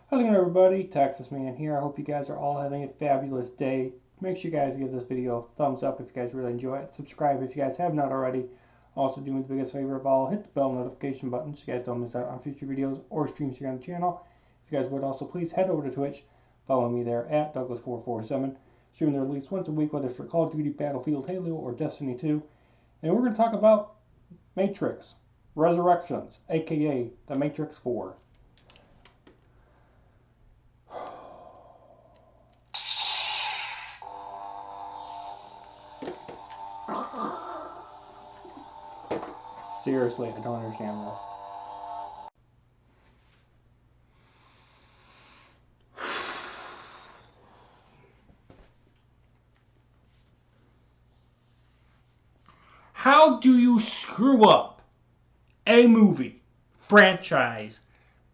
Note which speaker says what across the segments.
Speaker 1: How's it going, everybody? Texas Man here. I hope you guys are all having a fabulous day. Make sure you guys give this video a thumbs up if you guys really enjoy it. Subscribe if you guys have not already. Also, do me the biggest favor of all, hit the bell notification button so you guys don't miss out on future videos or streams here on the channel. If you guys would also please head over to Twitch. Follow me there at Douglas447. Streaming there at least once a week, whether it's for Call of Duty, Battlefield, Halo, or Destiny 2. And we're going to talk about Matrix Resurrections, aka The Matrix 4. Seriously, I don't understand this. How do you screw up a movie franchise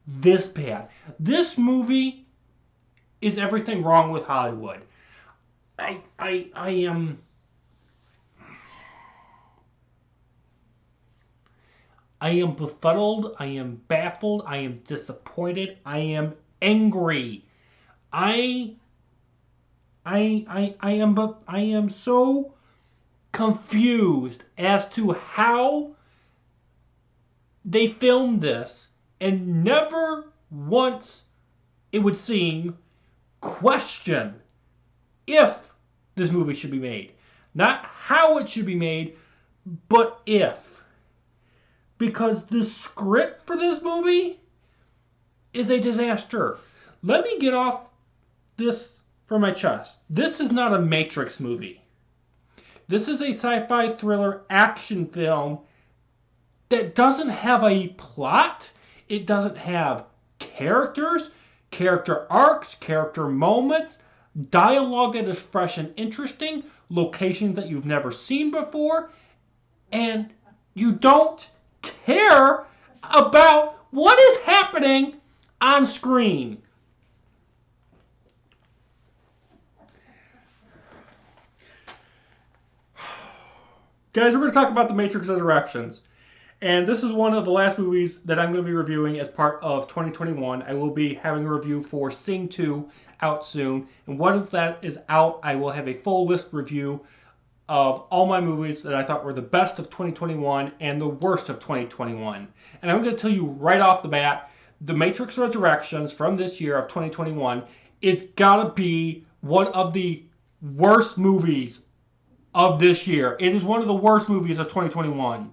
Speaker 1: this bad? This movie is everything wrong with Hollywood. I am befuddled, I am baffled, I am disappointed, I am angry. I am so confused as to how they filmed this and never once, it would seem, question if this movie should be made. Not how it should be made, but if. Because the script for this movie is a disaster. Let me get off this from my chest. This is not a Matrix movie. This is a sci-fi thriller action film that doesn't have a plot. It doesn't have characters, character arcs, character moments, dialogue that is fresh and interesting, locations that you've never seen before, and you don't care about what is happening on screen. Guys, we're going to talk about The Matrix Resurrections. And this is one of the last movies that I'm going to be reviewing as part of 2021. I will be having a review for Sing 2 out soon. And once that is out, I will have a full list review of all my movies that I thought were the best of 2021 and the worst of 2021. And I'm going to tell you right off the bat, The Matrix Resurrections from this year of 2021 is got to be one of the worst movies of this year. It is one of the worst movies of 2021.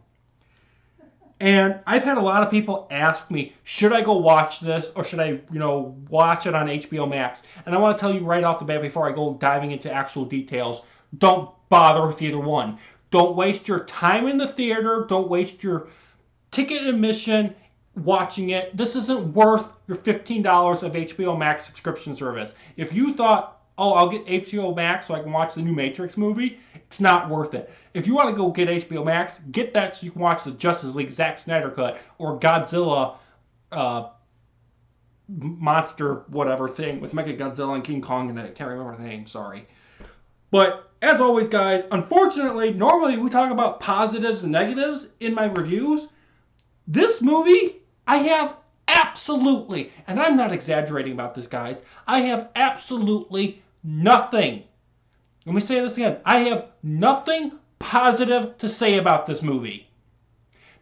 Speaker 1: And I've had a lot of people ask me, should I go watch this or should I, watch it on HBO Max? And I want to tell you right off the bat before I go diving into actual details, don't bother with either one. Don't waste your time in the theater. Don't waste your ticket admission watching it. This isn't worth your $15 of HBO Max subscription service. If you thought, oh, I'll get HBO Max so I can watch the new Matrix movie, it's not worth it. If you want to go get HBO Max, get that so you can watch the Justice League Zack Snyder cut or Godzilla monster whatever thing with Mechagodzilla and King Kong in it. I can't remember the name, sorry. But as always, guys, unfortunately, normally we talk about positives and negatives in my reviews. This movie, I have absolutely, and I'm not exaggerating about this, guys, I have absolutely nothing. Let me say this again. I have nothing positive to say about this movie.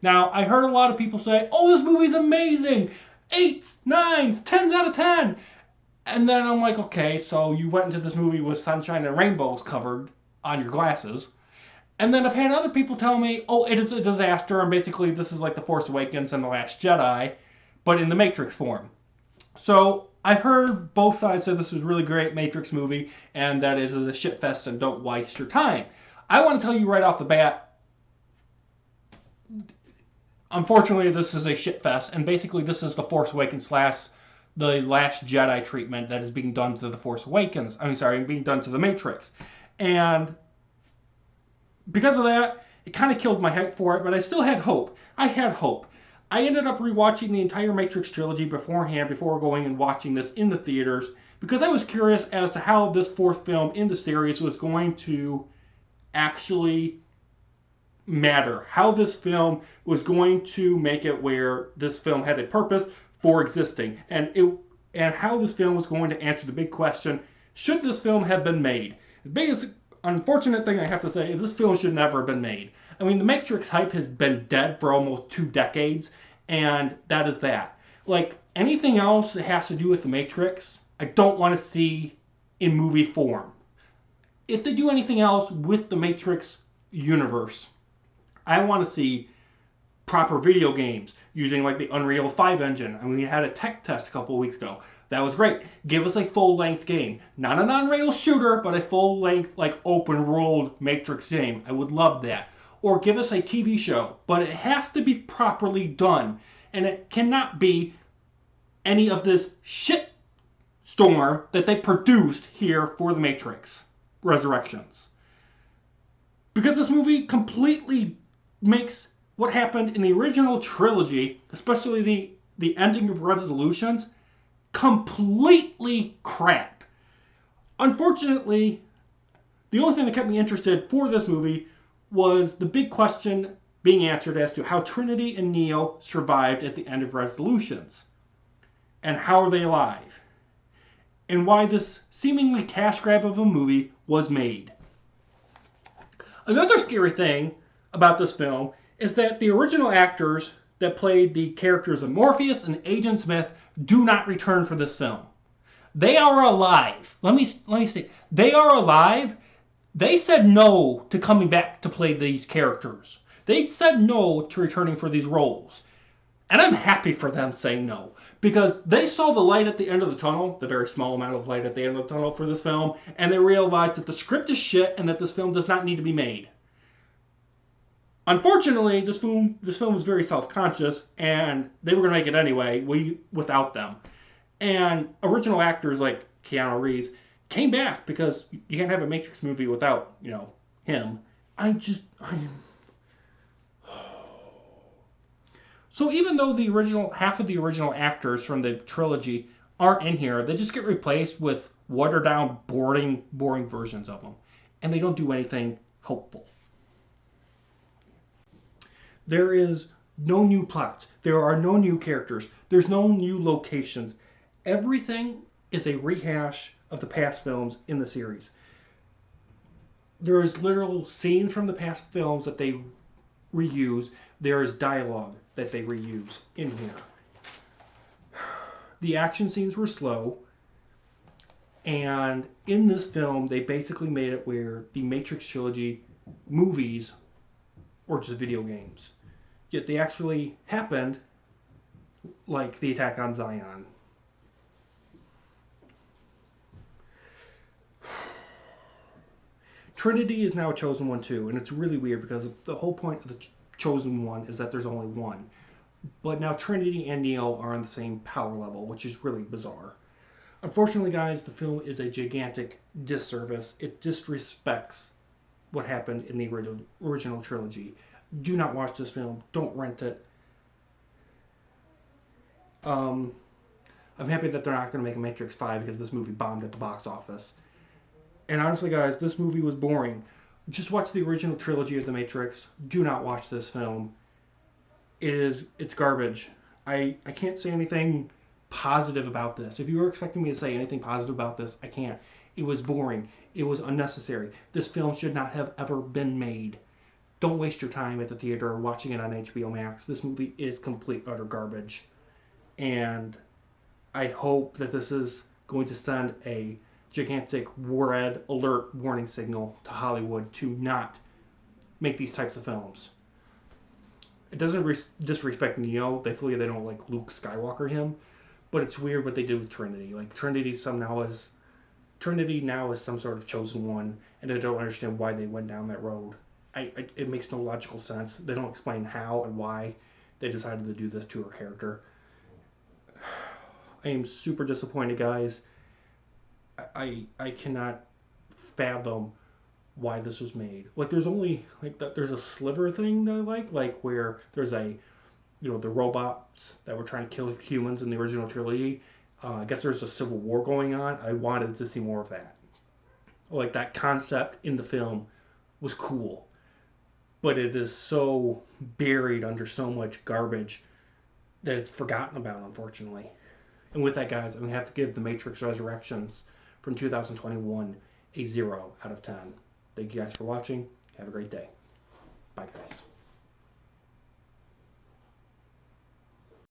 Speaker 1: Now, I heard a lot of people say, oh, this movie's amazing. 8s, 9s, 10s out of 10. And then I'm like, okay, so you went into this movie with sunshine and rainbows covered on your glasses. And then I've had other people tell me, oh, it is a disaster, and basically this is like The Force Awakens and The Last Jedi, but in the Matrix form. So I've heard both sides say this was a really great Matrix movie and that it is a shitfest and don't waste your time. I want to tell you right off the bat, unfortunately this is a shitfest, and basically this is The Force Awakens / The Last Jedi treatment that is being done to The Force Awakens. Being done to The Matrix. And because of that, it kind of killed my hype for it, but I still had hope. I had hope. I ended up rewatching the entire Matrix trilogy beforehand before going and watching this in the theaters because I was curious as to how this fourth film in the series was going to actually matter. How this film was going to make it where this film had a purpose for existing. And and how this film was going to answer the big question, should this film have been made? The biggest unfortunate thing I have to say is this film should never have been made. I mean, the Matrix hype has been dead for almost 2 decades, and that is that. Like, anything else that has to do with the Matrix, I don't want to see in movie form. If they do anything else with the Matrix universe, I want to see proper video games using like the Unreal 5 engine. I mean, we had a tech test a couple of weeks ago. That was great. Give us a full-length game. Not an on-rail shooter, but a full-length, like, open-world Matrix game. I would love that. Or give us a TV show. But it has to be properly done. And it cannot be any of this shit storm that they produced here for the Matrix Resurrections. Because this movie completely makes what happened in the original trilogy, especially the ending of Resolutions, completely crap. Unfortunately, the only thing that kept me interested for this movie was the big question being answered as to how Trinity and Neo survived at the end of Resolutions. And how are they alive? And why this seemingly cash grab of a movie was made. Another scary thing about this film is that the original actors that played the characters of Morpheus and Agent Smith do not return for this film. They are alive. Let me say, they are alive. They said no to coming back to play these characters. They said no to returning for these roles. And I'm happy for them saying no. Because they saw the light at the end of the tunnel, the very small amount of light at the end of the tunnel for this film, and they realized that the script is shit and that this film does not need to be made. Unfortunately, this film was very self-conscious, and they were going to make it anyway without them. And original actors like Keanu Reeves came back because you can't have a Matrix movie without, him. So even though half of the original actors from the trilogy aren't in here, they just get replaced with watered down, boring versions of them. And they don't do anything hopeful. There is no new plots. There are no new characters. There's no new locations. Everything is a rehash of the past films in the series. There is literal scenes from the past films that they reuse. There is dialogue that they reuse in here. The action scenes were slow. And in this film, they basically made it where the Matrix trilogy movies were just video games. Yet they actually happened, like the attack on Zion. Trinity is now a chosen one too, and it's really weird because the whole point of the chosen one is that there's only one. But now Trinity and Neo are on the same power level, which is really bizarre. Unfortunately, guys, the film is a gigantic disservice. It disrespects what happened in the original trilogy. Do not watch this film. Don't rent it. I'm happy that they're not going to make a Matrix 5 because this movie bombed at the box office. And honestly, guys, this movie was boring. Just watch the original trilogy of The Matrix. Do not watch this film. It's garbage. I can't say anything positive about this. If you were expecting me to say anything positive about this, I can't. It was boring. It was unnecessary. This film should not have ever been made. Don't waste your time at the theater watching it on HBO Max. This movie is complete, utter garbage. And I hope that this is going to send a gigantic red alert warning signal to Hollywood to not make these types of films. It doesn't disrespect Neo. Thankfully, they don't like Luke Skywalker him. But it's weird what they did with Trinity. Like, Trinity now is some sort of chosen one, and I don't understand why they went down that road. It makes no logical sense. They don't explain how and why they decided to do this to her character. I am super disappointed, guys. I cannot fathom why this was made. Like, there's only there's a sliver thing that I like where there's the robots that were trying to kill humans in the original trilogy. I guess there's a civil war going on. I wanted to see more of that. Like, that concept in the film was cool. But it is so buried under so much garbage that it's forgotten about, unfortunately. And with that, guys, I'm going to have to give The Matrix Resurrections from 2021 a 0 out of 10. Thank you guys for watching. Have a great day. Bye, guys.